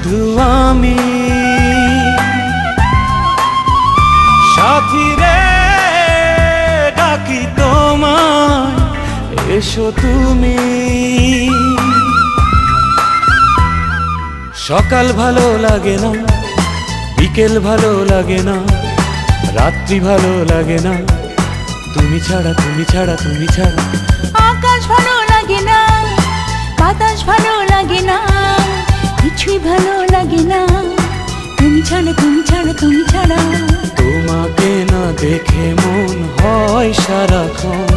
শুধু আমি। সাথী রে ডাকি তোমায়, এসো তুমি। সকাল ভালো লাগে না, বিকেল ভালো লাগে না, রাত্রি ভালো লাগে না, তুমি ছাড়া তুমি ছাড়া তুমি ছাড়া। আকাশ ভালো লাগে না, বাতাস ভালো লাগে না, কিছুই ভালো লাগে না, তুমি ছাড়া তুমি ছাড়া তুমি ছাড়া। তোমাকে না দেখে মন হয় সারাক্ষণ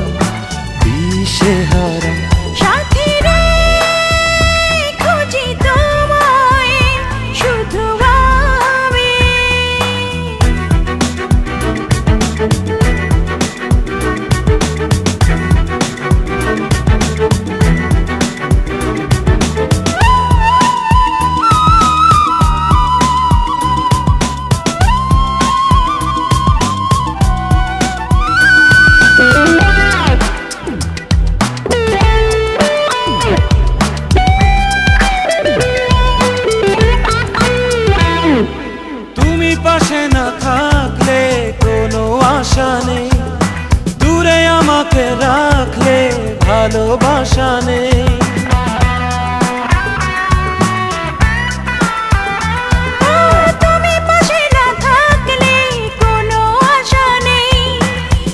দিশেহারা। সাথী রে খুঁজি তোমায়, শুধু আমি। তুমি পাশে না থাকলে কোনো আশা নেই, দূরে আমাকে রাখলে ভালোবাসা নেই। তুমি পাশে না থাকলে কোনো আশা নেই,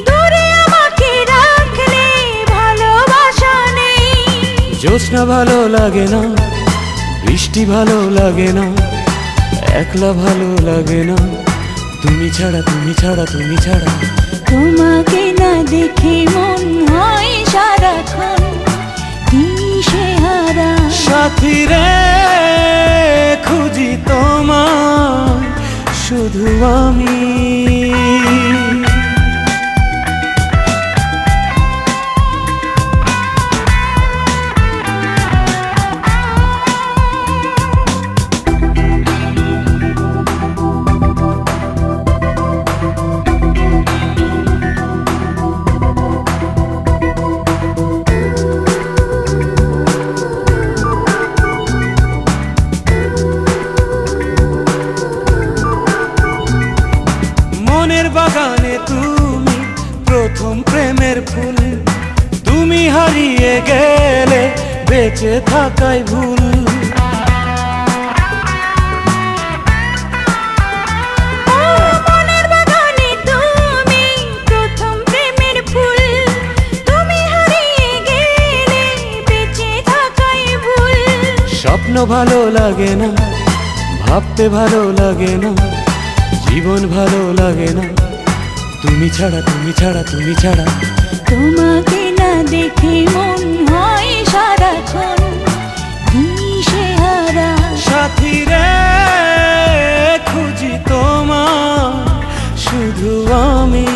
দূরে আমাকে রাখলে ভালোবাসা নেই। জ্যোৎস্না ভালো লাগে না, বৃষ্টি ভালো লাগে না, একলা ভালো লাগে না, তুমি ছাড়া তুমি ছাড়া তুমি ছাড়া। তোমাকে না দেখে মন হয় সারাক্ষণ দিশেহারা। সাথী রে খুঁজি তোমায়, শুধু আমি। মনের বাগানে তুমি প্রথম প্রেমের ফুল, তুমি হারিয়ে গেলে বেঁচে থাকাই ভুল। মনের বাগানে তুমি প্রথম প্রেমের ফুল, তুমি হারিয়ে গেলে বেঁচে থাকাই ভুল। স্বপ্ন ভালো লাগে না, ভাবতে ভালো লাগে না, জীবন ভালো লাগে না, তুমি ছাড়া তুমি ছাড়া তুমি ছাড়া। তোমাকে না দেখে মন হয় সারাক্ষণ দিশেহারা। সাথী রে খুঁজি তোমায়, শুধু আমি।